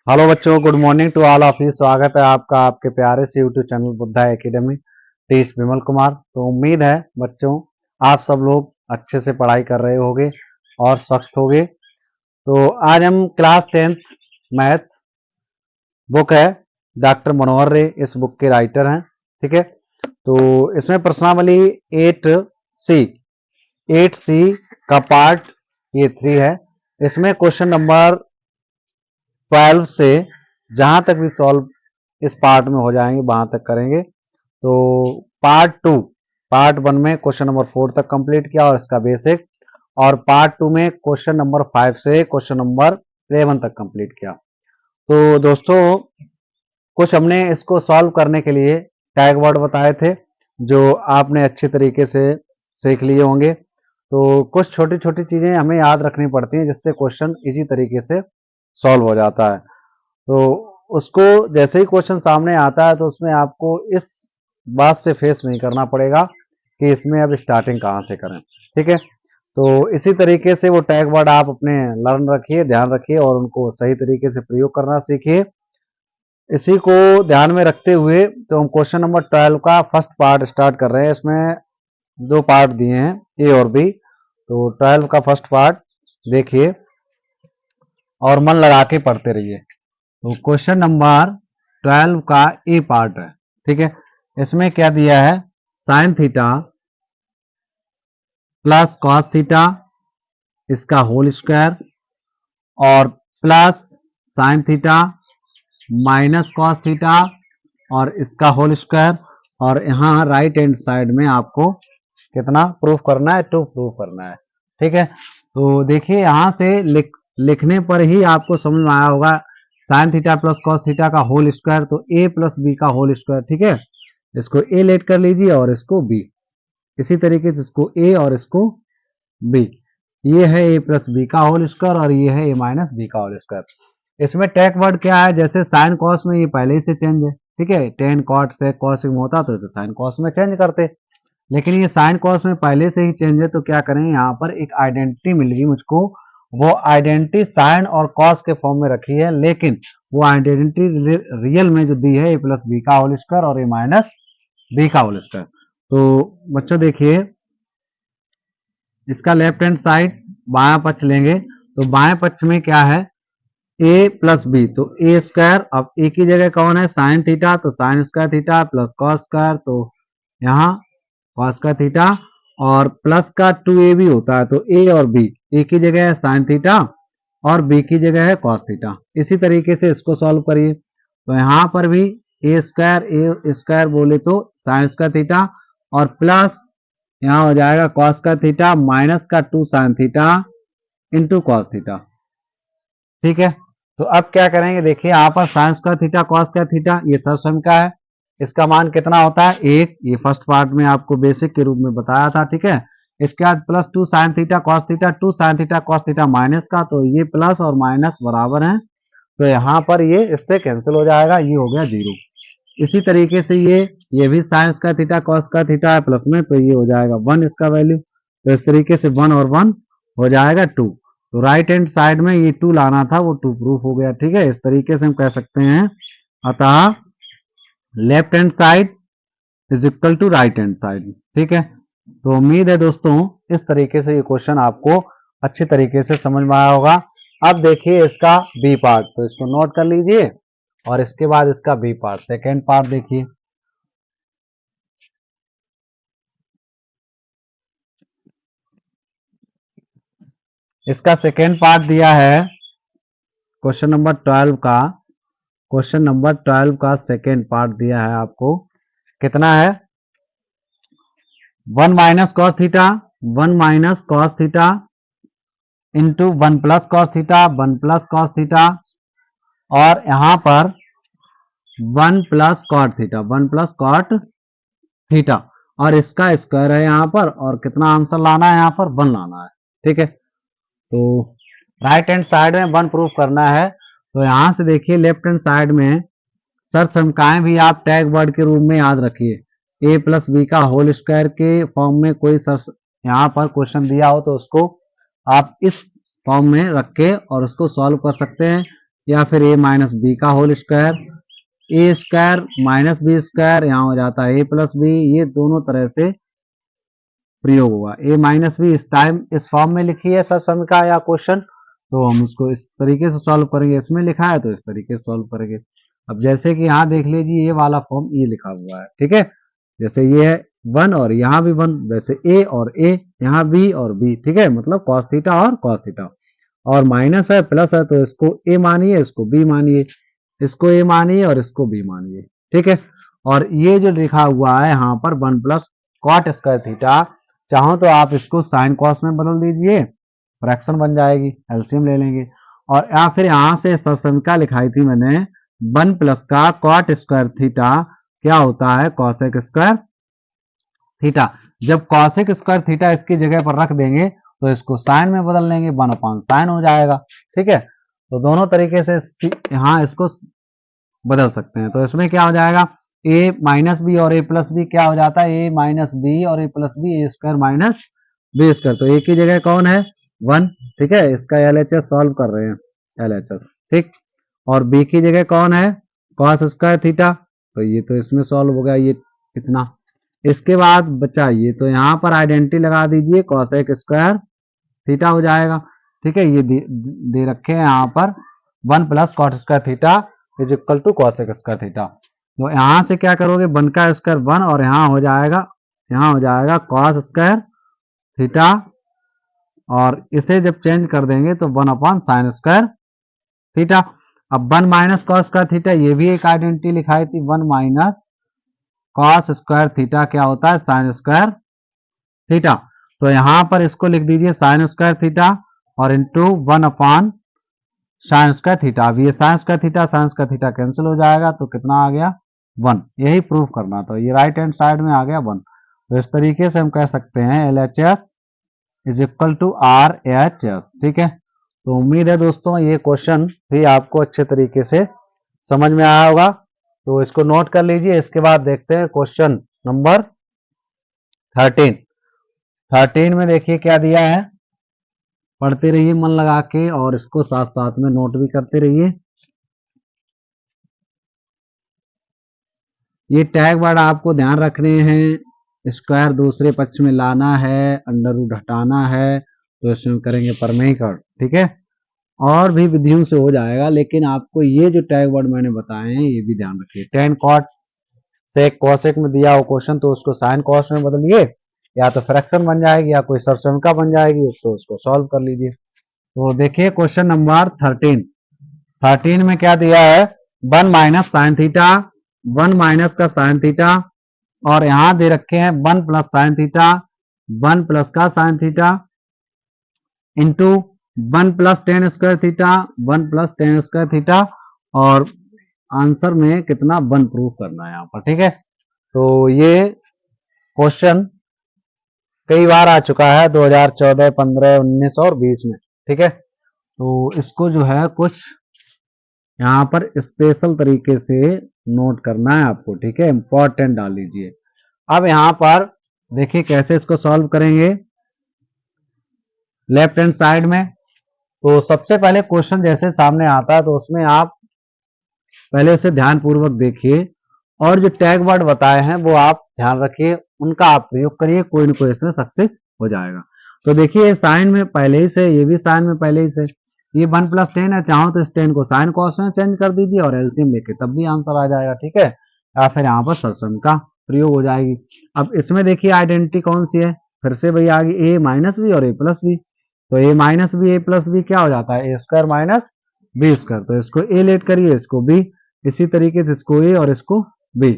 Hello बच्चों, good morning to all of you. स्वागत है आपका आपके प्यारे से YouTube channel Buddha academy. Teach Vimal Kumar. तो उम्मीद है बच्चों आप सब लोग अच्छे से पढ़ाई कर रहे होगे और स्वस्थ होगे। तो आज हम क्लास 10th मैथ बुक है, डॉक्टर मनोहर रे इस बुक के राइटर हैं। ठीक है, तो इसमें प्रश्नावली 8C का पार्ट ये 3 है। इसमें क्वेश्चन नंबर 12 से जहां तक भी सॉल्व इस पार्ट में हो जाएंगे वहां तक करेंगे। तो पार्ट 1 में क्वेश्चन नंबर 4 तक कंप्लीट किया और इसका बेसिक, और पार्ट 2 में क्वेश्चन नंबर 5 से क्वेश्चन नंबर 11 तक कंप्लीट किया। तो दोस्तों कुछ हमने इसको सॉल्व करने के लिए टैग वर्ड बताए थे जो आपने अच्छे तरीके से सीख लिए होंगे। तो कुछ छोटी छोटी चीजें हमें याद रखनी पड़ती हैं जिससे क्वेश्चन इजी तरीके से सॉल्व हो जाता है। तो उसको जैसे ही क्वेश्चन सामने आता है तो उसमें आपको इस बात से फेस नहीं करना पड़ेगा कि इसमें अब स्टार्टिंग कहाँ से करें। ठीक है, तो इसी तरीके से वो टैग वर्ड आप अपने लर्न रखिए, ध्यान रखिए और उनको सही तरीके से प्रयोग करना सीखिए। इसी को ध्यान में रखते हुए तो हम क्वेश्चन नंबर 12 का फर्स्ट पार्ट स्टार्ट कर रहे हैं। इसमें 2 पार्ट दिए हैं, ए और बी। तो 12 का फर्स्ट पार्ट देखिए और मन लगा के पढ़ते रहिए। तो क्वेश्चन नंबर 12 का ए पार्ट है। ठीक है, इसमें क्या दिया है, sine theta plus cos theta इसका होल स्क्वायर और plus sign theta minus cos theta और इसका होल स्क्वायर। और यहाँ राइट हैंड साइड में आपको कितना प्रूफ करना है, 2 प्रूफ करना है। ठीक है, तो देखिए यहाँ से लिखने पर ही आपको समझ में आया होगा sine theta plus cos theta का होल स्क्वायर, तो ए प्लस बी का होल स्क्वायर। ठीक है, इसको ए लेट कर लीजिए और इसको बी, इसी तरीके से इसको ए और इसको बी। ये है ए प्लस बी का होल स्क्वायर और ये है ए माइनस बी का होल स्क्वायर। इसमें टैग वर्ड क्या है, जैसे साइन कॉस में ये पहले ही से चेंज है। ठीक है, टेन कॉट से कॉस में होता तो इसे साइन कॉस में चेंज करते, लेकिन ये साइन कॉस में पहले से ही चेंज है। तो क्या करें, यहाँ पर एक आइडेंटिटी मिल गई मुझको, वो आइडेंटिटी साइन और कॉस के फॉर्म में रखी है, लेकिन वो आइडेंटिटी रियल में जो दी है ए प्लस बी का होल स्क्वायर और ए माइनस बी का होल स्क्वायर। तो बच्चों देखिए इसका लेफ्ट हैंड साइड बायां पक्ष लेंगे तो बाएं पक्ष में क्या है, ए प्लस बी, तो ए स्क्वायर। अब ए की जगह कौन है, साइन थीटा, तो sine square theta plus cos square, तो यहाँ कॉस स्क्वायर थीटा और प्लस का 2a भी होता है। तो ए और बी, ए की जगह है साइन थीटा और बी की जगह है कॉस थीटा। इसी तरीके से इसको सॉल्व करिए। तो यहाँ पर भी ए स्क्वायर बोले तो साइन स्क्वायर थीटा और प्लस यहाँ हो जाएगा कॉस का थीटा माइनस का 2 sine theta into cos theta. ठीक है, तो अब क्या करेंगे, देखिए यहाँ पर साइन स्क्वायर थीटा कॉस का थीटा ये सर्वसम का है, इसका मान कितना होता है 1। ये फर्स्ट पार्ट में आपको बेसिक के रूप में बताया था। ठीक है, इसके बाद plus 2 sine theta cos theta, 2 sine theta cos theta minus का, तो ये प्लस और माइनस बराबर है, तो यहाँ पर ये इससे कैंसिल हो जाएगा, ये हो गया 0। इसी तरीके से ये भी sine square theta cos square theta है प्लस में, तो ये हो जाएगा 1 इसका वैल्यू। तो इस तरीके से 1 और 1 हो जाएगा 2। तो राइट हैंड साइड में ये 2 लाना था, वो 2 प्रूफ हो गया। ठीक है, इस तरीके से हम कह सकते हैं, अतः left hand side is equal to right hand side. ठीक है, तो उम्मीद है दोस्तों इस तरीके से ये क्वेश्चन आपको अच्छे तरीके से समझ में आया होगा। अब देखिए इसका बी पार्ट, तो इसको नोट कर लीजिए और इसके बाद इसका बी पार्ट, सेकेंड पार्ट देखिए। इसका सेकेंड पार्ट दिया है क्वेश्चन नंबर 12 का, क्वेश्चन नंबर 12 का सेकेंड पार्ट दिया है आपको, कितना है 1 minus cos theta, 1 minus cos theta into 1 plus cos theta, 1 plus cos theta और यहां पर 1 plus cot theta, 1 plus cot theta और इसका स्क्वायर है यहाँ पर, और कितना आंसर लाना है यहाँ पर 1 लाना है। ठीक है, तो राइट हैंड साइड में 1 प्रूफ करना है। तो यहां से देखिए लेफ्ट हैंड साइड में सर्वसमकाएं भी आप टैग वर्ड के रूप में याद रखिए। ए प्लस बी का होल स्क्वायर के फॉर्म में कोई यहाँ पर क्वेश्चन दिया हो तो उसको आप इस फॉर्म में रख के और उसको सॉल्व कर सकते हैं। या फिर a माइनस बी का होल स्क्वायर, ए स्क्वायर माइनस बी स्क्वायर, यहाँ हो जाता है a प्लस बी। ये दोनों तरह से प्रयोग होगा। a माइनस बी इस टाइम इस फॉर्म में लिखी है सर समीकरण या क्वेश्चन, तो हम उसको इस तरीके से सॉल्व करेंगे। इसमें लिखा है तो इस तरीके से सॉल्व करेंगे। अब जैसे कि यहाँ देख लीजिए ये वाला फॉर्म ये लिखा हुआ है, ठीक है। जैसे ये है 1 और यहाँ भी 1, वैसे a और a, यहाँ b और b, ठीक है, मतलब cos थीटा और cos थीटा। और माइनस है प्लस है तो इसको a मानिए, इसको b मानिए, इसको a मानिए और इसको b मानिए, ठीक है। और ये जो लिखा हुआ है यहाँ पर 1 प्लस कॉट स्क्वायर थीटा, चाहो तो आप इसको साइन कॉस में बदल दीजिए, फ्रैक्शन बन जाएगी, एलसीएम ले लेंगे। और या फिर यहाँ से सरसमिका लिखाई थी मैंने 1 प्लस का कॉट स्क्वायर थीटा क्या होता है कॉसेक स्क्वायर थीटा। जब कॉसेक स्क्वायर थीटा इसकी जगह पर रख देंगे तो इसको साइन में बदल लेंगे, 1 अपॉन साइन हो जाएगा, ठीक है। तो दोनों तरीके से यहाँ इसको बदल सकते हैं। तो इसमें क्या हो जाएगा, a माइनस बी और a प्लस बी क्या हो जाता है, a माइनस बी और a plus B, A square minus B square. तो a की जगह कौन है 1, ठीक है, इसका LHS सॉल्व कर रहे हैं, LHS, ठीक। और b की जगह कौन है cos स्क्वायर थीटा, तो ये तो इसमें सॉल्व हो गया ये इतना। इसके बाद बचा ये, तो यहाँ पर आइडेंटिटी लगा दीजिए, कॉसेक स्क्वायर थीटा हो जाएगा, ठीक है। ये दे रखे हैं यहाँ पर 1 plus cot square theta is equal to cosec square theta. तो यहाँ से क्या करोगे 1 का स्क्वायर 1 और यहाँ हो जाएगा कॉस स्क्वायर थीटा, और इसे जब चेंज कर देंगे तो 1 अपॉन साइन स्क्वायर थीटा। अब 1 माइनस कॉस स्क्वायर थीटा, ये भी एक आइडेंटिटी लिखाई थी, 1 माइनस कॉस स्क्वायर थीटा क्या होता है साइन स्क्वायर थीटा। तो यहां पर इसको लिख दीजिए साइन स्क्वायर थीटा और into 1 upon sine square theta. अब ये साइन स्क्वायर थीटा कैंसिल हो जाएगा तो कितना आ गया 1। यही प्रूफ करना था, ये राइट हैंड साइड में आ गया 1। तो इस तरीके से हम कह सकते हैं LHS is equal to RHS, ठीक है। तो उम्मीद है दोस्तों ये क्वेश्चन भी आपको अच्छे तरीके से समझ में आया होगा, तो इसको नोट कर लीजिए। इसके बाद देखते हैं क्वेश्चन नंबर 13 में देखिए क्या दिया है, पढ़ते रहिए मन लगा के और इसको साथ साथ में नोट भी करते रहिए। ये टैग वर्ड आपको ध्यान रखने हैं, स्क्वायर दूसरे पक्ष में लाना है, अंडर रूट हटाना है, तो इसमें करेंगे परमेयकरण, ठीक है। और भी विधियों से हो जाएगा, लेकिन आपको ये जो टैग वर्ड मैंने बताए हैं ये भी ध्यान रखिए। टेन कॉट सेक कोसेक में दिया हो क्वेश्चन तो उसको साइन कॉस में बदलिए, या तो फ्रैक्शन बन जाएगी या कोई सरसमिका बन जाएगी, तो उसको सॉल्व कर लीजिए। तो देखिए क्वेश्चन नंबर 13 में क्या दिया है, 1 माइनस साइन थीटा, 1 माइनस का साइन थीटा, और यहां दे रखे हैं 1 प्लस साइन थीटा, 1 प्लस का sine theta, into 1 plus tan square theta, 1 plus tan square theta, और आंसर में कितना 1 प्रूफ करना है यहाँ पर, ठीक है। तो ये क्वेश्चन कई बार आ चुका है 2014, 15, 19 और 20 में, ठीक है। तो इसको जो है कुछ यहाँ पर स्पेशल तरीके से नोट करना है आपको, ठीक है, इंपॉर्टेंट डाल लीजिए। अब यहाँ पर देखिए कैसे इसको सॉल्व करेंगे लेफ्ट हैंड साइड में। तो सबसे पहले क्वेश्चन जैसे सामने आता है तो उसमें आप पहले उसे ध्यान पूर्वक देखिए, और जो टैग वर्ड बताए हैं वो आप ध्यान रखिए, उनका आप प्रयोग करिए, कोई ना कोई इसमें सक्सेस हो जाएगा। तो देखिए साइन में पहले ही से, ये भी साइन में पहले ही से, ये 1 प्लस 10 है, चाहो तो इस 10 को साइन कॉस में चेंज कर दीजिए और एलसीएम लेके तब भी आंसर आ जाएगा, ठीक है। या फिर यहाँ पर सरसम का प्रयोग हो जाएगी। अब इसमें देखिए आइडेंटिटी कौन सी है, फिर से वही आ गई, a माइनस बी और a प्लस बी। तो a minus B a plus B क्या हो जाता है, a square minus B square. तो इसको a लेट करिए, इसको b, इसी तरीके से इसको a और इसको b।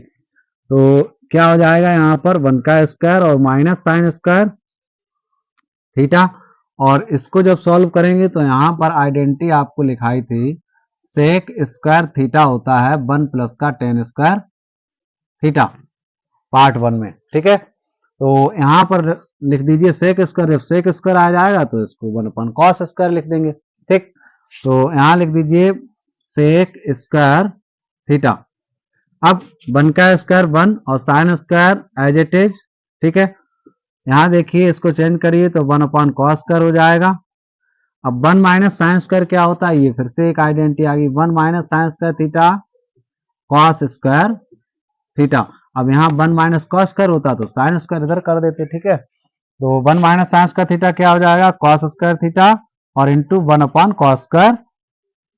तो क्या हो जाएगा यहाँ पर 1 का स्क्वायर और माइनस साइन स्क्वायर थीटा। और इसको जब सॉल्व करेंगे तो यहाँ पर आइडेंटिटी आपको लिखाई थी, सेक स्क्वायर थीटा होता है 1 प्लस का टेन स्क्वायर थीटा, पार्ट 1 में, ठीक है। तो यहाँ पर लिख दीजिए सेक स्क्वायर, जब सेक स्क्वायर आ जाएगा तो इसको 1 अपन कॉस स्क्वायर लिख देंगे, ठीक। तो यहाँ लिख दीजिए सेक स्क्वायर थीटा। अब 1 का स्क्वायर 1 और sine square as it is, ठीक है। यहां देखिए इसको चेंज करिए तो 1 अपॉन कॉस स्क्वायर हो जाएगा। अब 1 माइनस साइन स्क्वायर क्या होता है, ये फिर से एक आइडेंटिटी आ गई, 1 minus sine square theta cos square theta. अब यहाँ 1 माइनस कॉस स्क्वायर होता तो साइन स्क्वायर इधर कर देते, ठीक है। तो 1 माइनस साइन स्क्वायर थीटा क्या हो जाएगा, कॉस स्क्वायर थीटा और into 1 upon cos square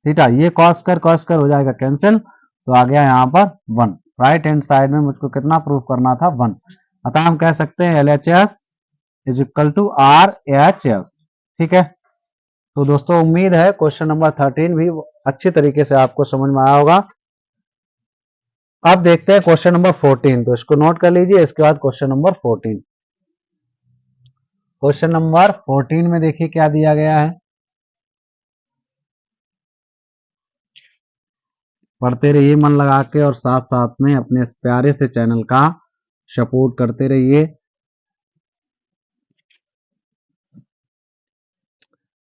theta. ये कॉस स्क्वायर हो जाएगा कैंसिल, तो आ गया यहाँ पर 1। राइट हैंड साइड में मुझको कितना प्रूफ करना था, 1। अतः हम कह सकते हैं LHS is equal to RHS, ठीक है। तो दोस्तों उम्मीद है क्वेश्चन नंबर 13 भी अच्छी तरीके से आपको समझ में आया होगा। अब देखते हैं क्वेश्चन नंबर 14, तो इसको नोट कर लीजिए। इसके बाद क्वेश्चन नंबर 14, क्वेश्चन नंबर 14 में देखिए क्या दिया गया है, पढ़ते रहिए मन लगा के और साथ साथ में अपने इस प्यारे से चैनल का सपोर्ट करते रहिए।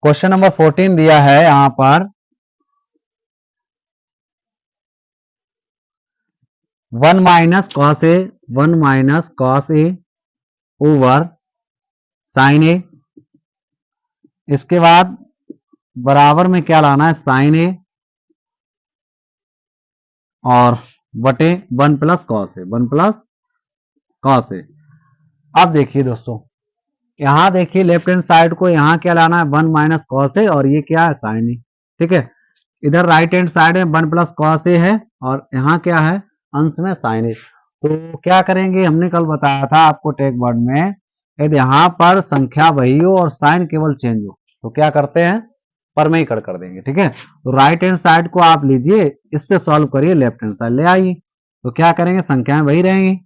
क्वेश्चन नंबर 14 दिया है यहां पर 1 minus cos A, 1 minus cos A over sign ए। इसके बाद बराबर में क्या लाना है, साइन ए और बटे 1 plus cos A, 1 plus cos A. अब देखिए दोस्तों, यहां देखिए लेफ्ट हैंड साइड को यहां क्या लाना है, 1 माइनस कॉस ए और ये क्या है, साइन ए, ठीक है। इधर राइट हैंड साइड में 1 प्लस कॉस ए है और यहाँ क्या है, अंश में साइन ए। तो क्या करेंगे, हमने कल बताया था आपको टेक वर्ड में, यदि यहाँ पर संख्या वही हो और साइन केवल चेंज हो तो क्या करते हैं, पर में ही कर देंगे, ठीक है। तो राइट हैंड साइड को आप लीजिए, इससे सॉल्व करिए, लेफ्ट हैंड साइड ले आइए, तो क्या करेंगे, संख्याएं वही रहेंगी।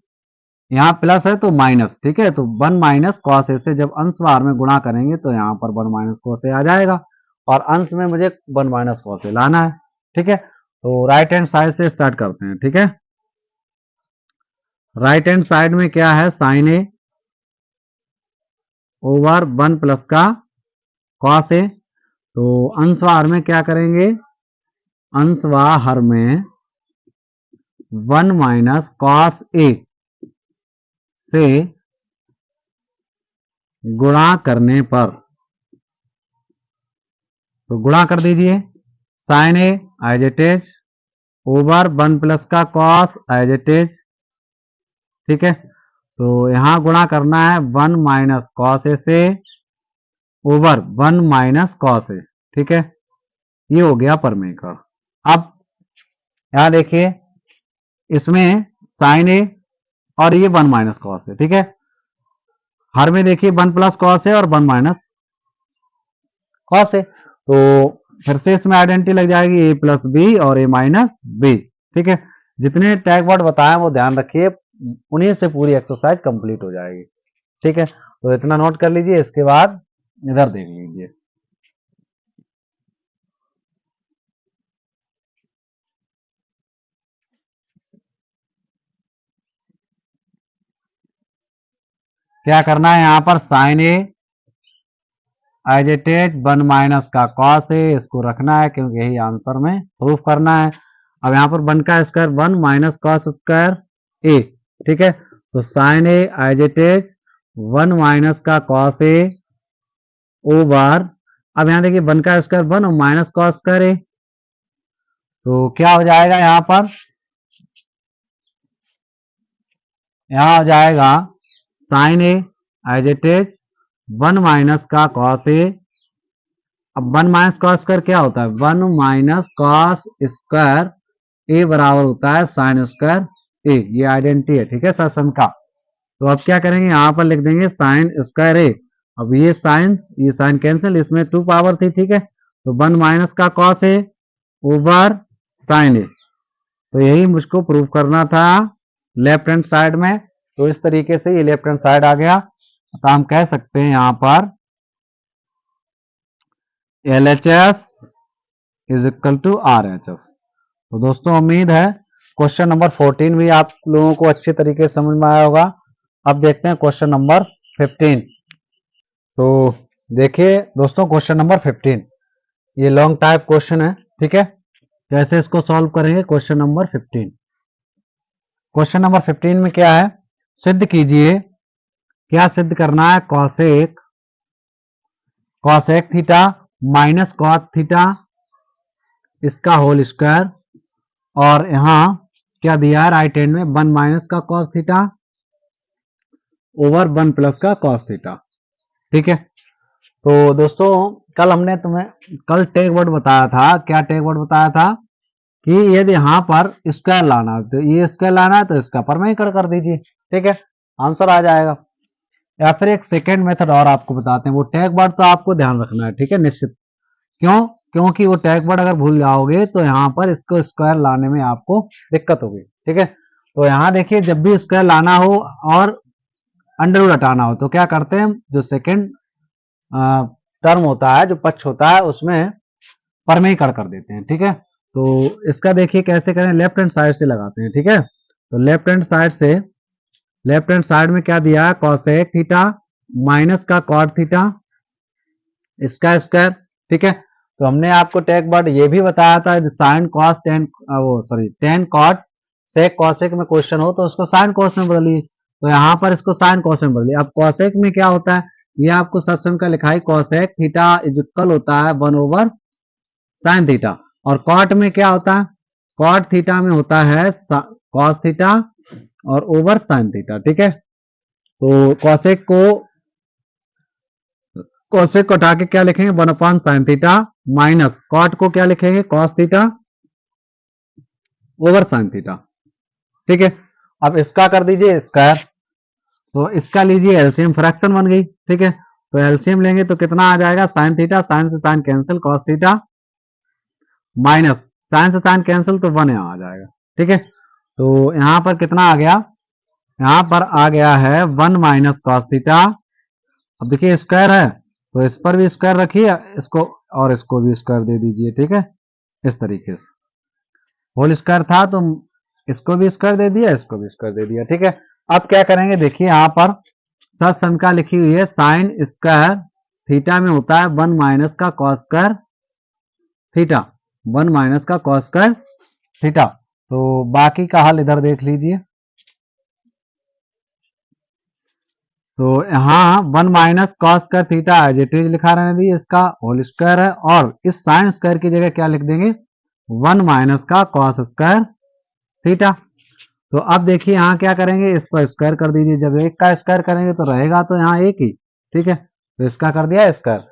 यहाँ प्लस है तो माइनस, ठीक है। तो 1 माइनस कॉस ए से जब अंश बार में गुणा करेंगे तो यहाँ पर 1 माइनस कॉस ए आ जाएगा और अंश में मुझे 1 माइनस कॉस ए लाना है, ठीक है। तो राइट हैंड साइड से स्टार्ट करते हैं, ठीक है। राइट हैंड साइड में क्या है, साइन ए ओवर 1 प्लस का कॉस ए। तो अंशवार में क्या करेंगे, अंशवार में 1 माइनस कॉस ए से गुणा करने पर, तो गुणा कर दीजिए, sine A as it is over 1 plus का कॉस एज इट इज, ठीक है। तो यहां गुणा करना है 1 माइनस कॉस ए से ओवर 1 माइनस कॉस ए, ठीक है। ये हो गया परमेकर। अब यहां देखिए, इसमें साइन ए और ये 1 माइनस कॉस ए, ठीक है। हर में देखिए 1 प्लस कॉस ए और 1 माइनस कॉस ए, तो फिर से इसमें आइडेंटिटी लग जाएगी, ए प्लस बी और ए माइनस बी, ठीक है। जितने टैग वर्ड बताए वो ध्यान रखिए, उन्हीं से पूरी एक्सरसाइज कंप्लीट हो जाएगी, ठीक है। तो इतना नोट कर लीजिए। इसके बाद इधर देख लीजिए, क्या करना है, यहां पर sine A as it is 1 minus का कॉस ए, इसको रखना है क्योंकि यही आंसर में प्रूफ करना है। अब यहां पर 1 का square 1 minus cos square A, ठीक है। तो sine A as it is 1 minus का कॉस ए ओवर, अब यहां देखिए 1 का स्क्वायर 1 और माइनस कॉस स्क्वायर ए, तो क्या हो जाएगा, यहां पर यहां हो जाएगा sine A as it is 1 minus का कॉस ए। अब 1 माइनस कॉस स्क्वायर क्या होता है, 1 माइनस कॉस स्क्वायर ए बराबर होता है साइन स्क्वायर ए, ये आइडेंटिटी है, ठीक है सर का। तो अब क्या करेंगे, यहां पर लिख देंगे साइन स्क्वायर ए। अब ये साइन कैंसिल, इसमें 2 पावर थी, ठीक है। तो 1 माइनस का कॉस ए ओवर साइन ए, तो यही मुझको प्रूव करना था लेफ्ट हैंड साइड में। तो इस तरीके से ये लेफ्ट हैंड साइड आ गया, तो हम कह सकते हैं यहां पर LHS is equal to RHS। तो दोस्तों उम्मीद है क्वेश्चन नंबर 14 भी आप लोगों को अच्छे तरीके से समझ में आया होगा। अब देखते हैं क्वेश्चन नंबर 15। तो देखिए दोस्तों, क्वेश्चन नंबर 15 ये लॉन्ग टाइप क्वेश्चन है, ठीक है। कैसे इसको सॉल्व करेंगे, क्वेश्चन नंबर 15। क्वेश्चन नंबर 15 में क्या है, सिद्ध कीजिए, क्या सिद्ध करना है, cosec theta minus cot theta इसका होल स्क्वायर, और यहाँ क्या दिया है राइट हैंड में 1 माइनस का कॉस थीटा ओवर 1 प्लस का कॉस थीटा। ठीक है, तो दोस्तों कल हमने तुम्हें कल टेक वर्ड बताया था, क्या टेक वर्ड बताया था कि यदि यहाँ पर स्क्वायर लाना है तो ये स्क्वायर लाना है तो इसका परमेकड़ कर दीजिए। ठीक है, आंसर आ जाएगा। या फिर एक सेकेंड मेथड और आपको बताते हैं, वो टैग वर्ड तो आपको ध्यान रखना है। ठीक है, निश्चित। क्यों? क्योंकि वो टैग वर्ड अगर भूल जाओगे तो यहाँ पर इसको स्क्वायर लाने में आपको दिक्कत होगी। ठीक है, तो यहाँ देखिए जब भी स्क्वायर लाना हो और अंडर रूट हटाना हो तो क्या करते हैं, जो सेकेंड टर्म होता है, जो पक्ष होता है, उसमें परमेकड़ कर देते हैं। ठीक है, तो इसका देखिए कैसे करें, लेफ्ट हैंड साइड से लगाते हैं। ठीक है, तो लेफ्ट हैंड साइड से, लेफ्ट हैंड साइड में क्या दिया है, कॉसेक थीटा माइनस का कॉट थीटा इसका स्क्वायर। ठीक है, तो हमने आपको टेक वर्ड ये भी बताया था, साइन कॉस टेन वो sorry tan cot sec cosec में क्वेश्चन हो तो उसको साइन कॉस में बदलिए, तो यहाँ पर इसको साइन कॉस में बदलिए। अब कॉसेक में क्या होता है, ये आपको सब्सम का लिखा है, कॉसेक थीटा इज इक्वल होता है 1 ओवर साइन थीटा, और कॉट में क्या होता है, कॉट थीटा में होता है कॉस थीटा और ओवर साइन थीटा। ठीक है, तो कॉसेक को हटा के क्या लिखेंगे, 1 upon sine theta minus cot को क्या लिखेंगे, cos theta over sine theta. ठीक है, अब इसका कर दीजिए स्क्वायर, तो इसका लीजिए एलसीएम, फ्रैक्शन बन गई। ठीक है, तो एलसीएम लेंगे तो कितना आ जाएगा, साइन थीटा, साइन से sine cancel, cos theta minus sine से साइन कैंसिल तो 1 यहाँ आ जाएगा। ठीक है, तो यहां पर कितना आ गया, यहां पर आ गया है 1 माइनस कॉस थीटा। अब देखिए स्क्वायर है तो इस पर भी स्क्वायर रखिए, इसको और इसको भी स्क्वायर दे दीजिए। ठीक है, इस तरीके से होल स्क्वायर था तो इसको भी स्क्वायर दे दिया, इसको भी स्क्वायर दे दिया। ठीक है, अब क्या करेंगे, देखिए यहाँ पर सत्संख्या लिखी हुई है, साइन स्क्वायर थीटा में होता है 1 माइनस का कॉस स्क्वायर थीटा, 1 माइनस का कॉस स्क्वायर थीटा। तो बाकी का हल इधर देख लीजिए, तो यहाँ 1 minus cos square theta as it is लिखा रहने दी, इसका होल स्क्वायर है, और इस साइन स्क्वायर की जगह क्या लिख देंगे, 1 माइनस का कॉस स्क्वायर थीटा। तो अब देखिए यहाँ क्या करेंगे, इस पर स्क्वायर कर दीजिए, जब एक का स्क्वायर करेंगे तो रहेगा तो यहाँ एक ही। ठीक है, तो इसका कर दिया स्क्वायर।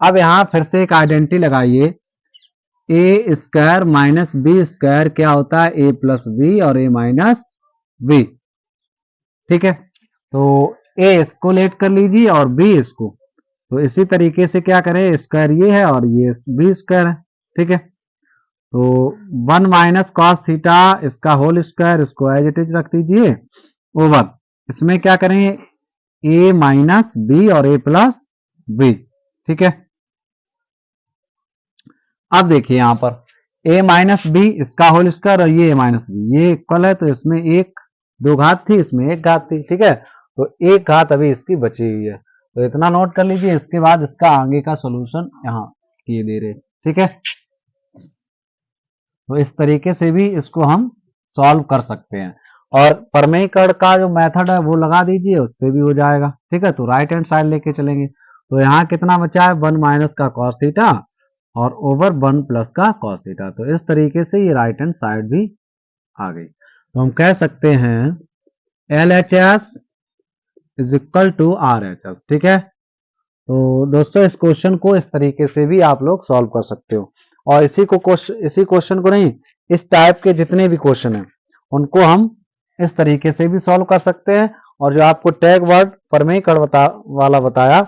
अब यहाँ फिर से एक आइडेंटिटी लगाइए, ए स्क्वायर माइनस बी स्क्वायर क्या होता है, ए प्लस बी और ए माइनस बी। ठीक है, तो ए इसको लेट कर लीजिए और बी इसको, तो इसी तरीके से क्या करें, स्क्वायर ये है और ये बी स्क्वायर है। ठीक है, तो 1 माइनस कॉस थीटा इसका होल स्क्वायर, इसको एज इट इज रख दीजिए ओवर, इसमें क्या करेंगे, ए माइनस बी और ए प्लस बी। ठीक है, अब देखिए यहां पर ए माइनस बी इसका होल स्क्वायर और ये ए माइनस बी, ये इक्वल है तो इसमें एक दो घात थी, इसमें एक घात थी। ठीक है, तो एक घात अभी इसकी बची हुई है, तो इतना नोट कर लीजिए, इसके बाद इसका आगे का सोल्यूशन यहाँ किए दे रहे। ठीक है, तो इस तरीके से भी इसको हम सॉल्व कर सकते हैं, और परमेयकर्ण का जो मेथड है वो लगा दीजिए, उससे भी हो जाएगा। ठीक है, तो राइट हैंड साइड लेके चलेंगे, तो यहाँ कितना बचा है, 1 माइनस का कॉस थीटा और ओवर 1 प्लस का कॉस थीटा, तो इस तरीके से ये राइट हैंड साइड भी आ गई। तो हम कह सकते हैं L H S is equal to R H S. ठीक है, तो दोस्तों इस क्वेश्चन को इस तरीके से भी आप लोग सॉल्व कर सकते हो, और इसी क्वेश्चन को नहीं, इस टाइप के जितने भी क्वेश्चन हैं उनको हम इस तरीके से भी सॉल्व कर सकते हैं। और जो आपको टैग वर्ड परमेयकर्ण वाला बताया,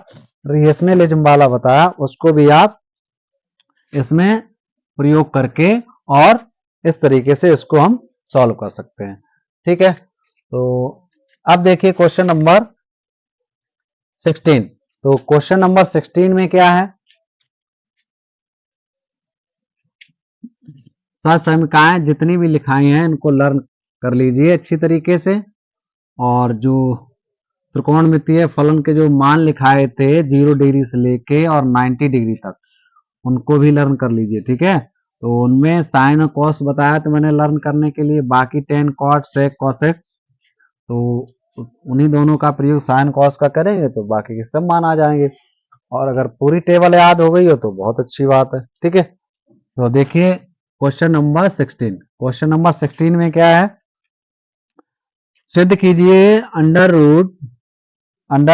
रिलेशनलिज्म वाला बताया, उसको भी आप इसमें प्रयोग करके और इस तरीके से इसको हम सॉल्व कर सकते हैं। ठीक है, तो अब देखिए क्वेश्चन नंबर 16। तो क्वेश्चन नंबर 16 में क्या है, समीकरण जितनी भी लिखाई हैं इनको लर्न कर लीजिए अच्छी तरीके से, और जो त्रिकोणमितीय फलन के जो मान लिखाए थे 0 डिग्री से लेके और 90 डिग्री तक, उनको भी लर्न कर लीजिए। ठीक है, तो उनमें साइन और कॉस बताया तो मैंने लर्न करने के लिए, बाकी टेन कॉट सेक कॉसेक, तो उन्हीं दोनों का प्रयोग साइन कॉस का करेंगे तो बाकी के सब मान आ जाएंगे। और अगर पूरी टेबल याद हो गई हो तो बहुत अच्छी बात है। ठीक है, तो देखिए क्वेश्चन नंबर 16। क्वेश्चन नंबर 16 में क्या है, सिद्ध कीजिए अंडर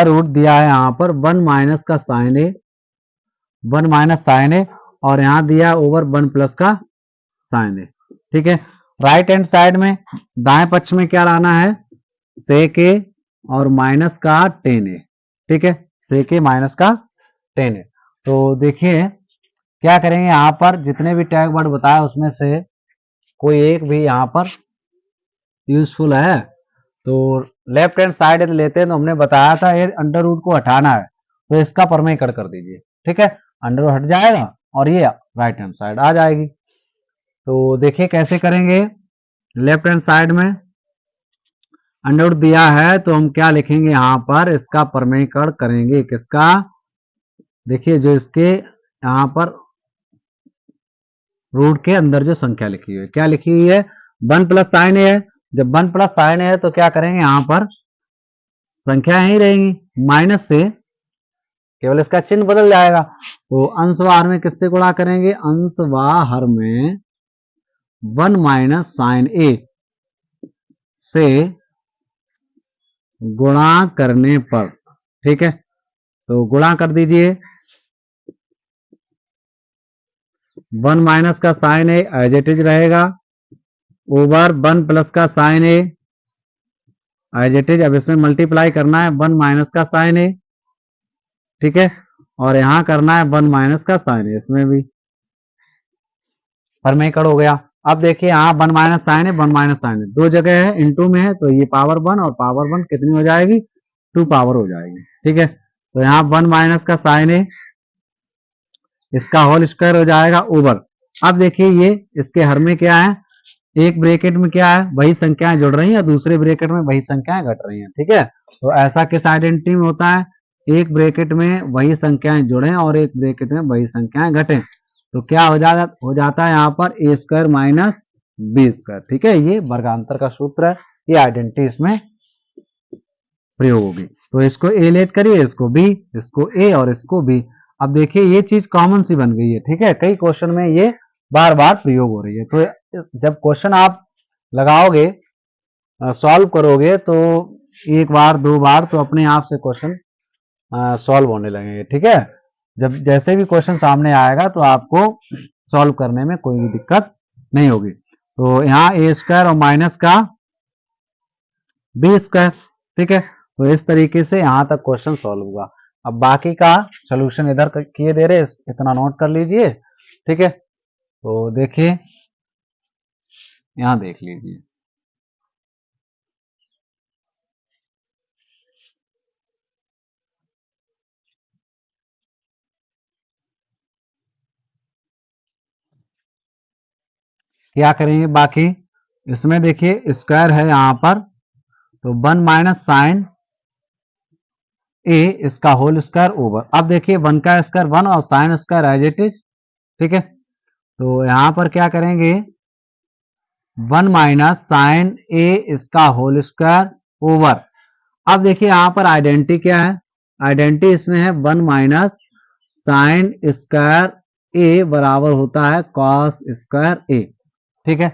रूट दिया है यहाँ पर 1 माइनस का साइन ए, 1 माइनस साइन ए, और यहाँ दिया ओवर 1 प्लस का साइन ए। ठीक है, राइट हैंड साइड में दाएं पक्ष में क्या लाना है, सेक ए और माइनस का टेन ए। ठीक है, सेक ए माइनस का टेन ए। तो देखिए क्या करेंगे, यहाँ पर जितने भी टैग वर्ड बताया उसमें से कोई एक भी यहाँ पर यूजफुल है, तो लेफ्ट हैंड साइड लेते हैं तो हमने बताया था ये अंडर रूट को हटाना है, तो इसका परमेकड़ कर दीजिए। ठीक है, अंडर रूट हट जाएगा और ये राइट हैंड साइड आ जाएगी। तो देखिए कैसे करेंगे, लेफ्ट हैंड साइड में अंडर रूट दिया है तो हम क्या लिखेंगे, यहाँ पर इसका परमेकड़ करेंगे किसका, देखिए जो इसके यहाँ पर रूट के अंदर जो संख्या लिखी हुई है, क्या लिखी हुई है, 1 प्लस साइन ए है। जब 1 प्लस साइन ए है तो क्या करेंगे, यहाँ पर संख्या ही रहेंगी, माइनस से केवल इसका चिन्ह बदल जाएगा। तो अंश व हर में किससे गुणा करेंगे, अंश व हर में 1 माइनस साइन ए से गुणा करने पर। ठीक है, तो गुणा कर दीजिए, 1 माइनस का sine A as it is रहेगा, ओवर 1 प्लस का sine A as it is. अब इसमें मल्टीप्लाई करना है 1 माइनस का साइन ए। ठीक है, और यहां करना है 1 माइनस का साइन ए, इसमें भी परमेकड़ हो गया। अब देखिए यहाँ 1 माइनस साइन है, 1 माइनस साइन है, दो जगह है, इनटू में है, तो ये पावर 1 और पावर 1 कितनी हो जाएगी, 2 पावर हो जाएगी। ठीक है, तो यहाँ 1 माइनस का साइन है, इसका होल स्क्वायर हो जाएगा ओवर। अब देखिए ये इसके हर में क्या है, एक ब्रैकेट में क्या है, वही संख्याएं जुड़ रही हैं, दूसरे ब्रैकेट में वही संख्याएं घट रही हैं। ठीक है, तो ऐसा किस आइडेंटिटी में होता है, एक ब्रैकेट में वही संख्याएं जुड़े और एक ब्रैकेट में वही संख्याएं घटे, तो क्या हो जाता है यहाँ पर ए स्क्वायर माइनस बी स्क्वायर। ठीक है, ये वर्गांतर का सूत्र है, ये आइडेंटिटी इसमें प्रयोग होगी। तो इसको ए लेट करिए, इसको बी, इसको ए और इसको बी। अब देखिए ये चीज कॉमन सी बन गई है। ठीक है, कई क्वेश्चन में ये बार बार प्रयोग हो रही है। तो जब क्वेश्चन आप लगाओगे, सॉल्व करोगे, तो एक बार दो बार तो अपने आप से क्वेश्चन सॉल्व होने लगेंगे। ठीक है, जब जैसे भी क्वेश्चन सामने आएगा तो आपको सॉल्व करने में कोई भी दिक्कत नहीं होगी। तो यहाँ ए स्क्वायर और माइनस का बी स्क्वायर। ठीक है, तो इस तरीके से यहाँ तक क्वेश्चन सॉल्व हुआ। अब बाकी का सोल्यूशन इधर किए दे रहे, इतना नोट कर लीजिए। ठीक है, तो देखिए यहाँ देख लीजिए, क्या करेंगे बाकी, इसमें देखिए स्क्वायर है यहाँ पर, तो 1 माइनस साइन ए इसका होल स्क्वायर ओवर। अब देखिए 1 का स्क्वायर 1 और sine square as it is. ठीक है, तो यहां पर क्या करेंगे, 1 माइनस साइन ए इसका होल स्क्वायर ओवर। अब देखिए यहां पर आइडेंटिटी क्या है, आइडेंटिटी इसमें है 1 माइनस साइन स्क्वायर ए बराबर होता है कॉस स्क्वायर ए। ठीक है,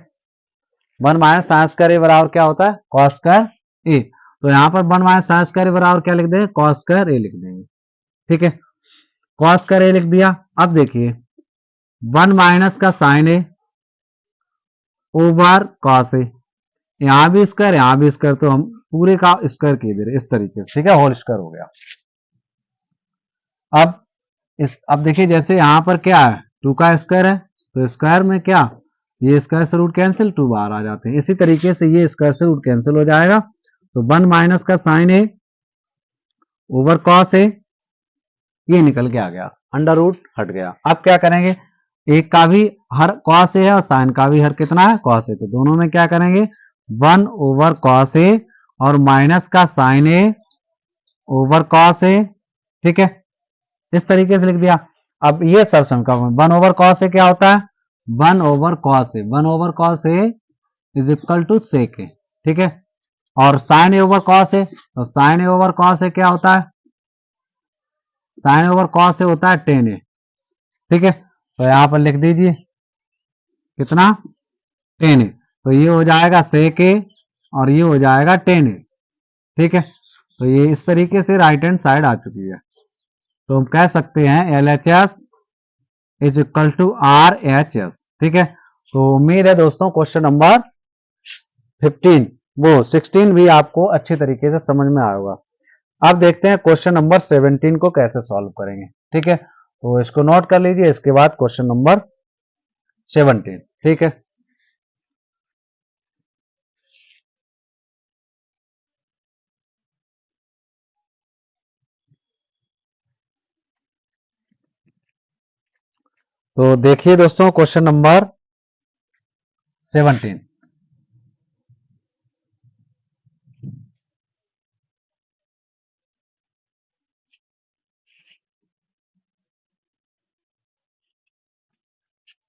1 माइनस साइन स्क्वायर ए बराबर क्या होता है, कॉस स्क्वायर ए। तो यहां पर 1 माइनस साइन स्क्वायर ए बराबर क्या लिख देंगे, कॉस स्क्वायर ए लिख देंगे। ठीक है, कॉस स्क्वायर ए लिख दिया। अब देखिए 1 माइनस का साइन ए ओवर कॉस ए, यहां भी स्क्वायर यहां भी स्क्वायर, तो हम पूरे का स्क्वायर किए दे रहे इस तरीके से। ठीक है, होल स्क्वायर हो गया। अब देखिए जैसे यहां पर क्या है, 2 का स्क्वायर है, तो स्क्वायर में क्या, ये स्क्वायर से रूट कैंसिल, 2 बाहर आ जाते हैं। इसी तरीके से ये स्क्वायर से रूट कैंसिल हो जाएगा, तो 1 माइनस का साइन ए ओवर कॉस ए, ये निकल के आ गया, अंडर रूट हट गया। अब क्या करेंगे, एक का भी हर कॉस ए है और साइन का भी हर कितना है, कॉस ए, तो दोनों में क्या करेंगे, 1 ओवर कॉस ए और माइनस का साइन ए ओवर कॉस ए। ठीक है, इस तरीके से लिख दिया। अब ये सर्सन का 1 ओवर कॉस ए क्या होता है, 1 over cos A, 1 over cos A is equal to sec A. ठीक है, और sine A over cos A, तो sine A over cos A क्या होता है, साइन ओवर कॉस ए होता है टेन ए, ठीक है। तो यहाँ पर लिख दीजिए कितना, टेन ए। तो ये हो जाएगा सेक ए और ये हो जाएगा टेन ए, ठीक है। तो ये इस तरीके से राइट हैंड साइड आ चुकी है। तो हम कह सकते हैं L H S is equal to R H S, ठीक है। तो उम्मीद है दोस्तों क्वेश्चन नंबर 15 वो 16 भी आपको अच्छी तरीके से समझ में आया होगा। अब देखते हैं क्वेश्चन नंबर 17 को कैसे सॉल्व करेंगे, ठीक है। तो इसको नोट कर लीजिए, इसके बाद क्वेश्चन नंबर 17, ठीक है। तो देखिए दोस्तों क्वेश्चन नंबर 17।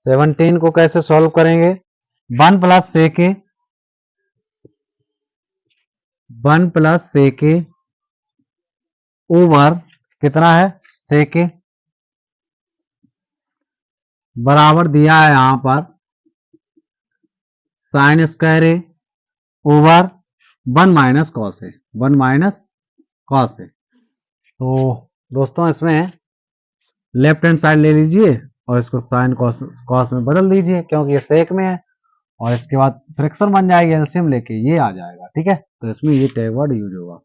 सेवनटीन को कैसे सॉल्व करेंगे, 1 plus sec A, 1 plus sec A over कितना है सेक ए, बराबर दिया है यहां पर sine square A over 1 minus cos A, 1 minus cos A. तो दोस्तों इसमें लेफ्ट हैंड साइड ले लीजिए और इसको साइन कॉस कॉस में बदल दीजिए, क्योंकि ये सेक में है। और इसके बाद फ्रैक्शन बन जाएगी, एलसीएम लेके ये आ जाएगा, ठीक है। तो इसमें ये टैग वर्ड यूज होगा।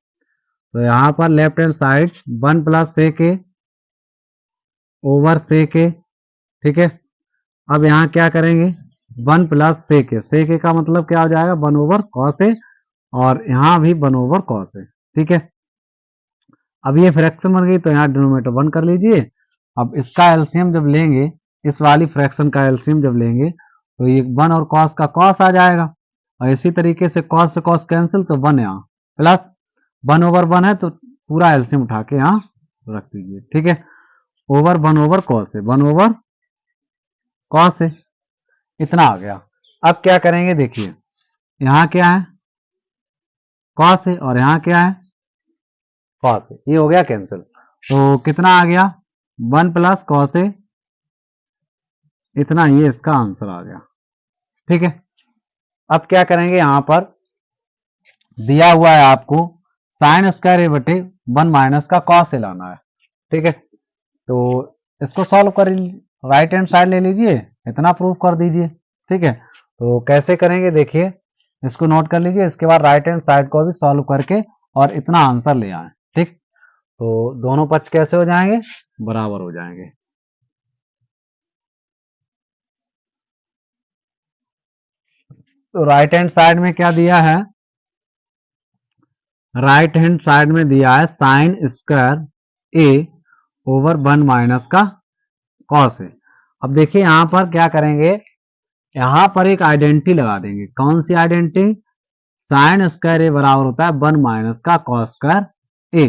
तो यहाँ पर left hand side 1 plus sec A over sec A, ठीक है। अब यहाँ क्या करेंगे, 1 प्लस सेक ए, सेक ए का मतलब क्या हो जाएगा 1 ओवर कॉस ए, और यहाँ भी 1 ओवर कॉस ए, ठीक है। अब ये फ्रैक्शन बन गई तो यहाँ डिनोमिनेटर 1 कर लीजिए। अब इसका एलसीएम जब लेंगे, इस वाली फ्रैक्शन का एलसीएम जब लेंगे तो ये 1 और कॉस का कॉस आ जाएगा, और इसी तरीके से कॉस से कॉस कैंसिल, तो 1 यहाँ प्लस 1 ओवर 1 है तो पूरा एलसीएम उठा के यहाँ रख दीजिए, ठीक है। ओवर 1 ओवर कॉस है, 1 ओवर कॉस है, इतना आ गया। अब क्या करेंगे देखिए, यहाँ क्या है कॉस है और यहाँ क्या है कॉस है, ये हो गया कैंसिल। तो कितना आ गया 1 प्लस कॉस है, इतना, ये इसका आंसर आ गया, ठीक है। अब क्या करेंगे, यहां पर दिया हुआ है आपको साइन स्क्वायर ए बटे 1 माइनस का कॉस ए लाना है, ठीक है। तो इसको सॉल्व कर राइट हैंड साइड ले लीजिए, इतना प्रूफ कर दीजिए, ठीक है। तो कैसे करेंगे देखिए, इसको नोट कर लीजिए, इसके बाद राइट हैंड साइड को भी सॉल्व करके और इतना आंसर ले आए, ठीक। तो दोनों पक्ष कैसे हो जाएंगे, बराबर हो जाएंगे। तो राइट हैंड साइड में क्या दिया है, राइट हैंड साइड में दिया है साइन स्क्वायर ए ओवर 1 माइनस का कॉस है। अब देखिए यहां पर क्या करेंगे, यहां पर एक आइडेंटिटी लगा देंगे, कौन सी आइडेंटिटी, साइन स्क्वायर ए बराबर होता है 1 माइनस का कॉस स्क्वायर ए।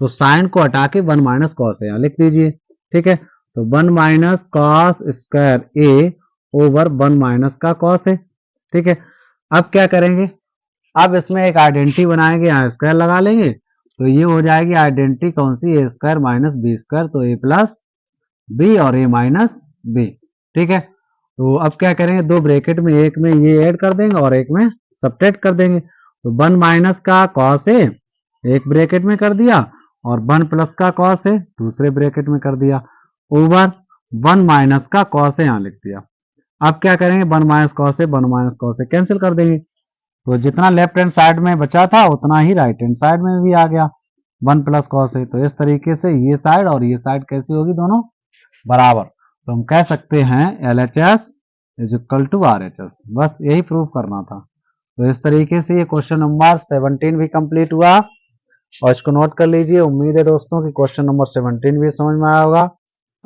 तो साइन को हटा के 1 माइनस कॉस ए लिख दीजिए, ठीक है। तो 1 माइनस कॉस स्क्वायर ए ओवर 1 माइनस का कॉस है, ठीक है। अब क्या करेंगे, अब इसमें एक आइडेंटिटी बनाएंगे, यहाँ स्क्वायर लगा लेंगे, तो ये हो जाएगी आइडेंटिटी कौन सी, ए स्क्वायर माइनस बी स्क्वायर, तो ए प्लस बी और ए माइनस बी, ठीक है। तो अब क्या करेंगे, दो ब्रैकेट में एक में ये ऐड कर देंगे और एक में सब्ट्रैक्ट कर देंगे। तो 1 माइनस का कॉस ए एक ब्रैकेट में कर दिया और 1 प्लस का कॉस ए दूसरे ब्रैकेट में कर दिया, ओवर 1 माइनस का कॉस ए यहाँ लिख दिया। अब क्या करेंगे, 1 minus cos A 1 minus cos A cancel कर देंगे। तो जितना लेफ्ट हैंड साइड में बचा था उतना ही राइट हैंड साइड में भी आ गया 1 प्लस कॉस ए। तो इस तरीके से ये साइड और ये साइड कैसी होगी, दोनों बराबर। तो हम कह सकते हैं L H S is equal to R H S, बस यही प्रूव करना था। तो इस तरीके से ये क्वेश्चन नंबर 17 भी कंप्लीट हुआ, और इसको नोट कर लीजिए। उम्मीद है दोस्तों कि क्वेश्चन नंबर 17 भी समझ में आया होगा।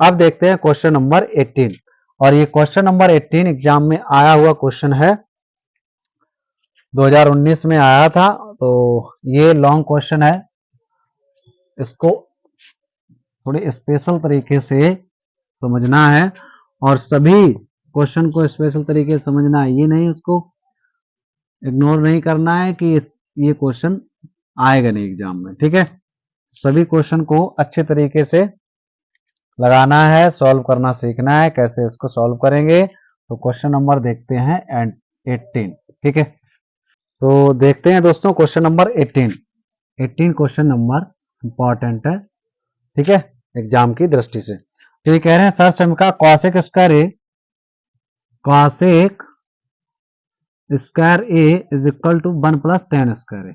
अब देखते हैं क्वेश्चन नंबर 18, और ये क्वेश्चन नंबर 18 एग्जाम में आया हुआ क्वेश्चन है, 2019 में आया था। तो ये लॉन्ग क्वेश्चन है, इसको थोड़े स्पेशल तरीके से समझना है, और सभी क्वेश्चन को स्पेशल तरीके से समझना है, ये नहीं उसको इग्नोर नहीं करना है कि ये क्वेश्चन आएगा नहीं एग्जाम में, ठीक है। सभी क्वेश्चन को अच्छे तरीके से लगाना है, सॉल्व करना सीखना है। कैसे इसको सॉल्व करेंगे, तो क्वेश्चन नंबर देखते हैं एंड 18। ठीक है, तो देखते हैं दोस्तों question number 18 question number important है। ठीक है, एग्जाम की दृष्टि से। तो ये कह रहे हैं सर समीका cosec square A, cosec square A is equal to 1 plus tan square A.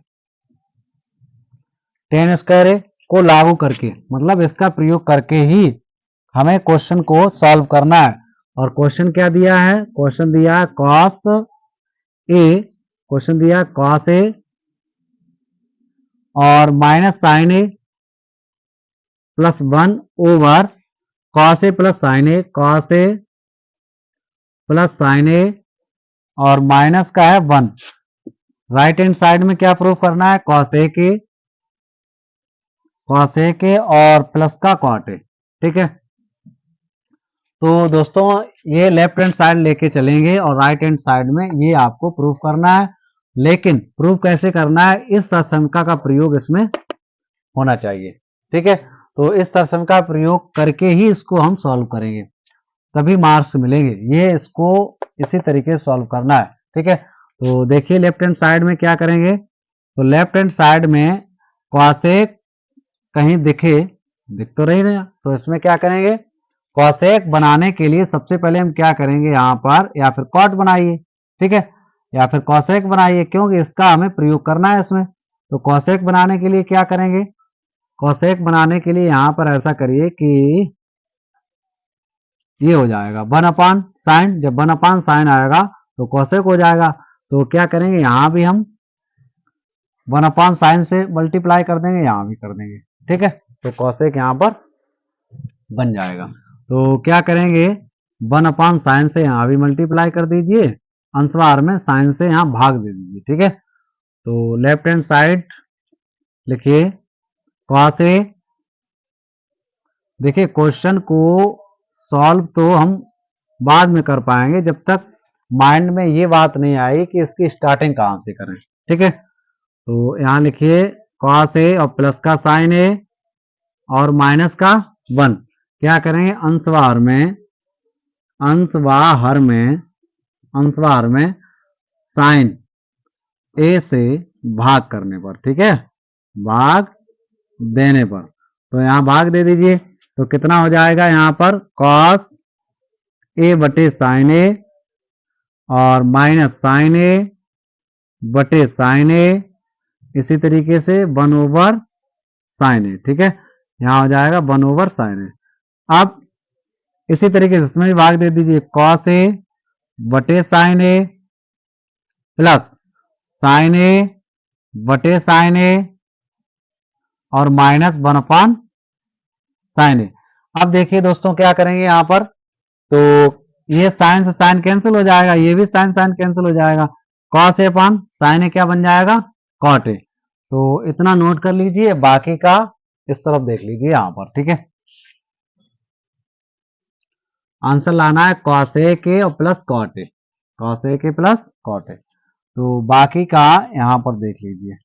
Tan square A को लागू करके, मतलब इसका प्रयोग करके ही हमें क्वेश्चन को सॉल्व करना है। और क्वेश्चन क्या दिया है, क्वेश्चन दिया है कॉस ए, क्वेश्चन दिया है कॉस ए और minus sign A plus 1 over cos A plus sign A, cos A plus sign ए और माइनस का है 1। राइट हैंड साइड में क्या प्रूफ करना है, कॉस ए के और प्लस का कॉट ए। ठीक है, तो दोस्तों ये लेफ्ट हैंड साइड लेके चलेंगे और राइट हैंड साइड में ये आपको प्रूफ करना है। लेकिन प्रूफ कैसे करना है, इस सरसमका का प्रयोग इसमें होना चाहिए। ठीक है, तो इस सरसमका प्रयोग करके ही इसको हम सॉल्व करेंगे, तभी मार्क्स मिलेंगे। ये इसको इसी तरीके से सॉल्व करना है। ठीक है, तो देखिए लेफ्ट हैंड साइड में क्या करेंगे, तो लेफ्ट हैंड साइड में कॉसेक कहीं दिख तो रही ना, तो इसमें क्या करेंगे, कॉसेक बनाने के लिए सबसे पहले हम क्या करेंगे, यहाँ पर या फिर कॉट बनाइए। ठीक है, या फिर कॉसेक बनाइए, क्योंकि इसका हमें प्रयोग करना है इसमें। तो कॉसेक बनाने के लिए क्या करेंगे, कॉसेक बनाने के लिए यहाँ पर ऐसा करिए कि ये हो जाएगा 1 अपान साइन। जब 1 अपान साइन आएगा तो कॉसेक हो जाएगा। तो क्या करेंगे, यहां भी हम 1 अपान साइन से मल्टीप्लाई कर देंगे, यहां भी कर देंगे। ठीक है, तो कॉसेक यहां पर बन जाएगा। तो क्या करेंगे, 1 अपान साइन से यहां भी मल्टीप्लाई कर दीजिए, अंशवार में साइन से यहां भाग दे दीजिए। ठीक है, तो लेफ्ट हैंड साइड लिखिए कॉस ए। देखिए क्वेश्चन को सॉल्व तो हम बाद में कर पाएंगे, जब तक माइंड में ये बात नहीं आई कि इसकी स्टार्टिंग कहां से करें। ठीक है, तो यहां लिखिए कॉस ए और प्लस का साइन ए और माइनस का 1। क्या करेंगे, अंशवार में साइन ए से भाग करने पर, ठीक है, भाग देने पर, तो यहां भाग दे दीजिए। तो कितना हो जाएगा, यहां पर कॉस ए बटे साइन ए और माइनस साइन ए बटे साइन ए, इसी तरीके से 1 ओवर साइन ए। ठीक है, यहां हो जाएगा 1 ओवर साइन ए। अब इसी तरीके से इसमें भी भाग दे दीजिए, कॉस ए बटे साइन ए प्लस साइन ए बटे साइन ए और माइनस 1 अपान साइन ए। अब देखिए दोस्तों क्या करेंगे यहां पर, तो ये साइन से साइन कैंसिल हो जाएगा, ये भी साइन साइन कैंसिल हो जाएगा, कॉस ए अपान साइन ए क्या बन जाएगा, कॉट ए। तो इतना नोट कर लीजिए, बाकी का इस तरफ देख लीजिए यहां पर। ठीक है, आंसर लाना है कॉस ए के और plus cot A, cos A के प्लस कॉट ए। तो बाकी का यहां पर देख लीजिए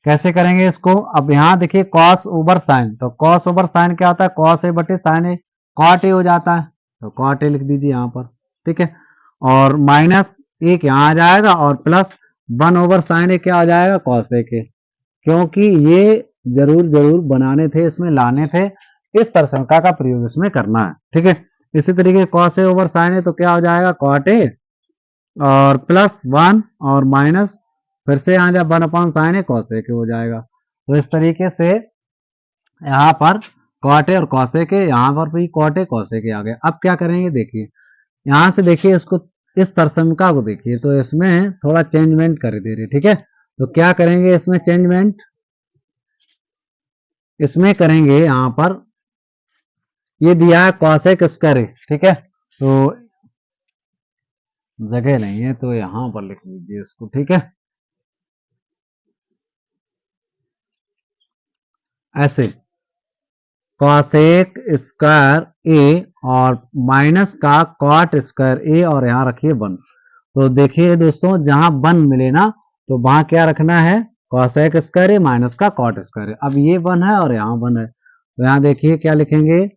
कैसे करेंगे इसको। अब यहां देखिए कॉस ओवर साइन, तो कॉस ओवर साइन क्या होता है, कॉस ए बटे साइन ए, कॉट ए हो जाता है, तो कॉट ए लिख दीजिए यहां पर। ठीक है, और माइनस एक यहां आ जाएगा और प्लस 1 ओवर साइन ए क्या हो जाएगा, कॉस ए के, क्योंकि ये जरूर बनाने थे, इसमें लाने थे, इस सरसंख्या का प्रयोग इसमें करना है। ठीक है, इसी तरीके कॉस ए ओवर साइन ए तो क्या हो जाएगा, कॉट ए और प्लस 1 और माइनस फिर से यहाँ जब 1 अपान साइन है कॉस ए के हो जाएगा। तो इस तरीके से यहाँ पर कॉट ए और कॉस ए के, यहाँ पर भी कॉट ए कॉस ए के आ गए। अब क्या करेंगे, देखिए यहाँ से देखिए इसको, इस सरसमका को देखिए, तो इसमें थोड़ा चेंजमेंट कर दे रही। ठीक है, तो क्या करेंगे इसमें चेंजमेंट, इसमें करेंगे यहाँ पर, ये दिया है कॉसेक स्क्वायर ए। ठीक है, तो जगह नहीं है तो यहां पर लिख लीजिए इसको। ठीक है, ऐसे कॉसेक स्क्वायर ए और माइनस का कॉट स्क्वायर ए और यहां रखिए 1। तो देखिए दोस्तों जहां 1 मिले ना, तो वहां क्या रखना है, कॉसेक स्क्वायर ए माइनस का कॉट स्क्वायर ए। अब ये 1 है और यहाँ 1 है, तो यहाँ देखिए क्या लिखेंगे,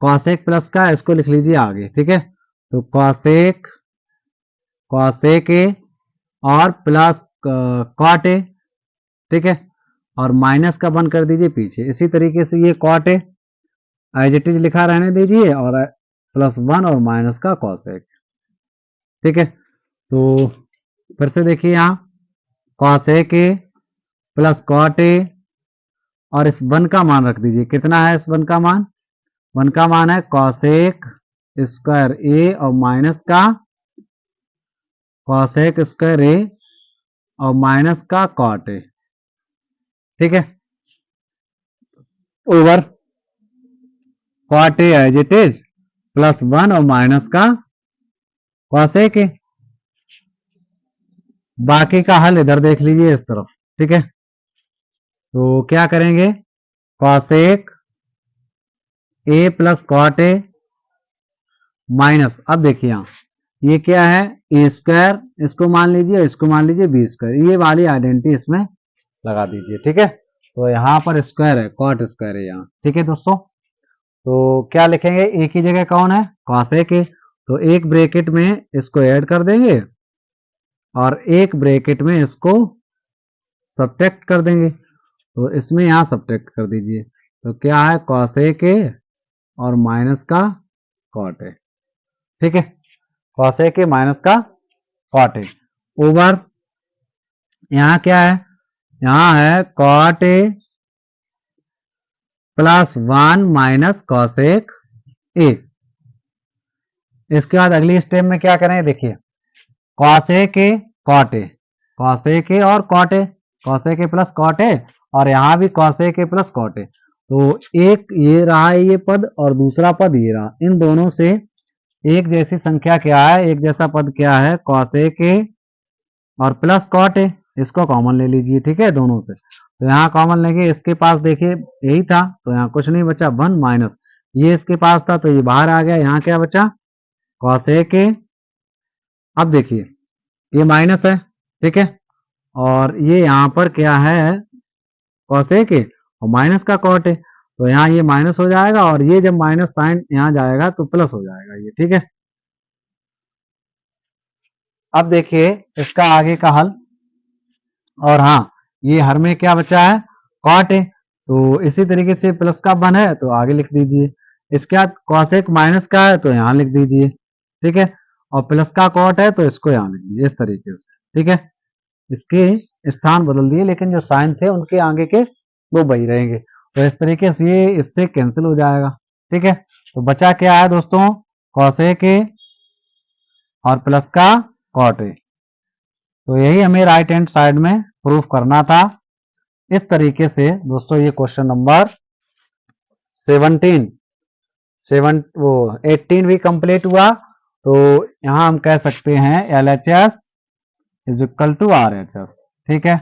कॉसेक प्लस का इसको लिख लीजिए आगे, ठीक है। तो कॉसेक कॉसेक ए और प्लस कॉट ए, ठीक है, और माइनस का वन कर दीजिए पीछे। इसी तरीके से ये cot A as it is लिखा रहने दीजिए और प्लस वन और माइनस का कॉसेक, ठीक है। तो फिर से देखिए यहाँ cosec A plus cot A और इस वन का मान रख दीजिए। कितना है इस वन का मान? वन का मान है कॉसेक स्क्वायर ए और माइनस का कॉसेक स्क्वायर ए और माइनस का कॉट ए, ठीक है, over cot A as it is plus one और माइनस का कॉसेक ए। बाकी का हल इधर देख लीजिए इस तरफ, ठीक है। तो क्या करेंगे, cosec A plus cot A minus, अब देखिए यहाँ ये क्या है, ए स्क्वायर, इसको मान लीजिए, इसको मान लीजिए बी स्क्वायर, ये वाली आइडेंटिटी इसमें लगा दीजिए, ठीक है। तो यहाँ पर स्क्वायर है, कॉट स्क्वायर है यहाँ, ठीक है दोस्तों। तो क्या लिखेंगे, ए की जगह कौन है, कॉसेक ए, तो एक ब्रैकेट में इसको ऐड कर देंगे और एक ब्रैकेट में इसको सब्ट्रैक्ट कर देंगे। तो इसमें यहाँ सब्ट्रैक्ट कर दीजिए, तो क्या है, कॉसेक ए और माइनस का कॉट ए, ठीक है, कॉसेक ए माइनस का कॉट ए ओवर यहाँ क्या है, यहाँ है cot A plus one minus cosec A. इसके बाद अगली स्टेप में क्या करें, देखिए cosec A cot A, cosec A और cot A, cosec A plus cot A और यहाँ भी cosec A plus cot A. तो एक ये रहा है ये पद और दूसरा पद ये रहा, इन दोनों से एक जैसी संख्या क्या है, एक जैसा पद क्या है, कॉसेक ए और प्लस कॉट ए, इसको कॉमन ले लीजिए, ठीक है, दोनों से। तो यहाँ कॉमन लेंगे, इसके पास देखिए यही था तो यहाँ कुछ नहीं बचा, वन माइनस ये इसके पास था तो ये बाहर आ गया, यहाँ क्या बचा, कॉसेक ए। अब देखिए ये माइनस है, ठीक है, और ये यहाँ पर क्या है, कॉसेक ए और माइनस का कॉट ए, तो यहाँ ये माइनस हो जाएगा और ये जब माइनस साइन यहाँ जाएगा तो प्लस हो जाएगा ये, ठीक है। अब देखिए इसका आगे का हल, और हाँ ये हर में क्या बचा है, कॉट है, तो इसी तरीके से प्लस का वन है तो आगे लिख दीजिए। इसके बाद कॉसेक माइनस का है तो यहाँ लिख दीजिए, ठीक है, और प्लस का कॉट है तो इसको यहाँ लिख दीजिए इस तरीके से, ठीक है। इसके स्थान बदल दिए लेकिन जो साइन थे उनके आगे के वो वही रहेंगे, तो इस तरीके से ये इससे कैंसिल हो जाएगा, ठीक है। तो बचा क्या है दोस्तों, कॉसेक ए और प्लस का कॉट ए। तो यही हमें राइट हैंड साइड में प्रूफ करना था। इस तरीके से दोस्तों ये क्वेश्चन नंबर 18 भी कंप्लीट हुआ। तो यहां हम कह सकते हैं LHS is equal to RHS, ठीक है।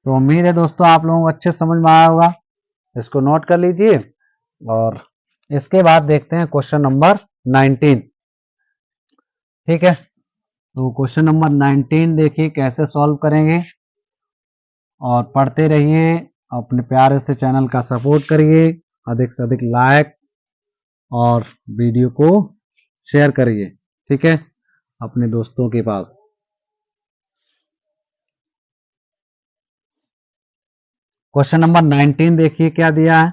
तो उम्मीद है दोस्तों आप लोगों को अच्छे समझ में आया होगा, इसको नोट कर लीजिए। और इसके बाद देखते हैं क्वेश्चन नंबर 19, ठीक है। तो क्वेश्चन नंबर 19 देखिए कैसे सॉल्व करेंगे, और पढ़ते रहिए, अपने प्यारे से चैनल का सपोर्ट करिए, अधिक से अधिक लाइक और वीडियो को शेयर करिए, ठीक है, अपने दोस्तों के पास। क्वेश्चन नंबर 19 देखिए क्या दिया है,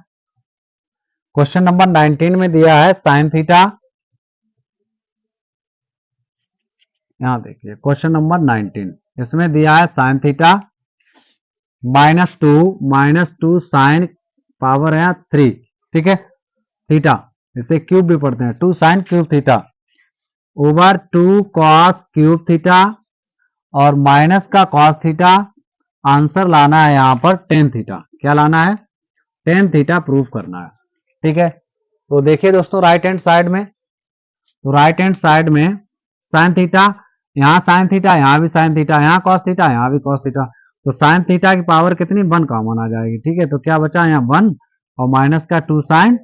क्वेश्चन नंबर 19 में दिया है साइन थीटा। यहां देखिए क्वेश्चन नंबर 19, इसमें दिया है साइन थीटा -2 साइन पावर है 3, ठीक है, थीटा, इसे क्यूब भी पढ़ते हैं, 2 sine cube theta over 2 cos cube theta और माइनस का कॉस थीटा। आंसर लाना है यहाँ पर टेन थीटा, क्या लाना है, टेन थीटा प्रूफ करना है, ठीक है। तो देखिए दोस्तों राइट हैंड साइड में, तो राइट हैंड साइड में साइन थीटा, यहाँ साइन थीटा, यहाँ भी साइन थीटा, यहाँ कॉस थीटा, यहाँ भी कॉस थीटा, तो साइन थीटा की पावर कितनी, 1 कॉमन आ जाएगी, ठीक है। तो क्या बचा यहाँ 1 और माइनस का 2 साइन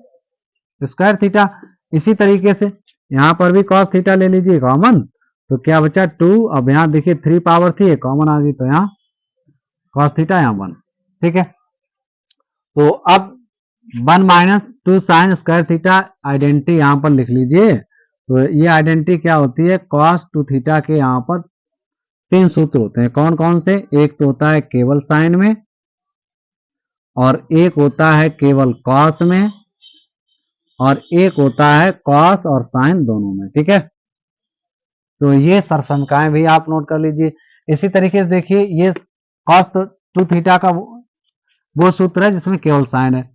स्क्वायर थीटा। इसी तरीके से यहाँ पर भी कॉस थीटा ले लीजिए कॉमन, तो क्या बचा 2, अब यहाँ देखिए 3 पावर थी कॉमन आ गई, तो यहाँ कॉस थीटा यहाँ 1, ठीक है। तो अब 1 minus 2 sine square theta identity यहाँ पर लिख लीजिए। तो ये आइडेंटिटी क्या होती है, कॉस टू थीटा के यहाँ पर 3 सूत्र होते हैं। कौन कौन से, एक तो होता है केवल साइन में, और एक होता है केवल कॉस में, और एक होता है कॉस और साइन दोनों में। ठीक है, तो ये सरसंख्याएं भी आप नोट कर लीजिए। इसी तरीके से देखिए, ये कॉस टू थीटा का वो सूत्र है जिसमें केवल साइन है,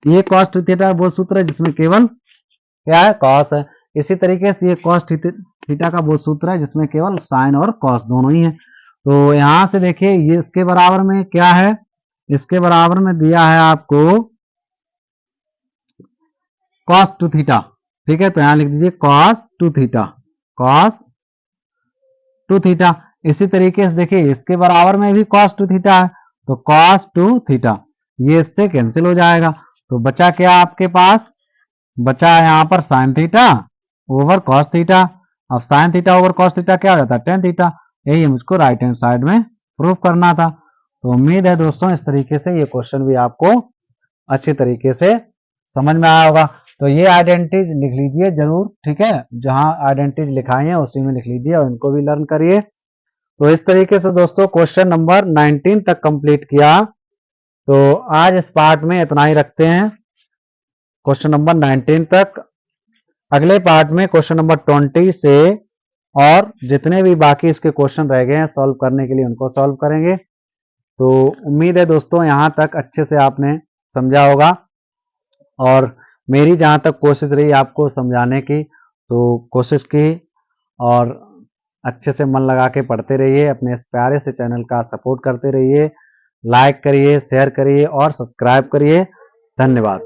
ये कॉस टू थीटा वो सूत्र है जिसमें केवल क्या है, कॉस है। इसी तरीके से ये कॉस थीटा का वो सूत्र है जिसमें केवल साइन और कॉस दोनों ही है। तो यहां से देखिए, ये इसके बराबर में क्या है, इसके बराबर में दिया है आपको कॉस टू थीटा। ठीक है, तो यहां लिख दीजिए cos two theta, cos two theta. इसी तरीके से देखिए, इसके बराबर में भी कॉस टू थीटा है, तो कॉस टू थीटा, ये इससे कैंसिल हो जाएगा। तो बचा क्या आपके पास, बचा है यहाँ पर sine theta over cos theta. अब sine theta over cos theta क्या हो जाता है, टेन थीटा। यही मुझको राइट हैंड साइड में प्रूफ करना था। तो उम्मीद है दोस्तों इस तरीके से ये क्वेश्चन भी आपको अच्छी तरीके से समझ में आया होगा। तो ये आइडेंटिटीज लिख लीजिए जरूर। ठीक है, जहां आइडेंटिटीज लिखाई है उसी में लिख लीजिए और इनको भी लर्न करिए। तो इस तरीके से दोस्तों क्वेश्चन नंबर 19 तक कंप्लीट किया। तो आज इस पार्ट में इतना ही रखते हैं, क्वेश्चन नंबर 19 तक। अगले पार्ट में क्वेश्चन नंबर 20 से और जितने भी बाकी इसके क्वेश्चन रह गए हैं सॉल्व करने के लिए, उनको सॉल्व करेंगे। तो उम्मीद है दोस्तों यहाँ तक अच्छे से आपने समझा होगा, और मेरी जहाँ तक कोशिश रही आपको समझाने की, तो कोशिश की, और अच्छे से मन लगा के पढ़ते रहिए। अपने इस प्यारे से चैनल का सपोर्ट करते रहिए, लाइक करिए, शेयर करिए और सब्सक्राइब करिए। धन्यवाद।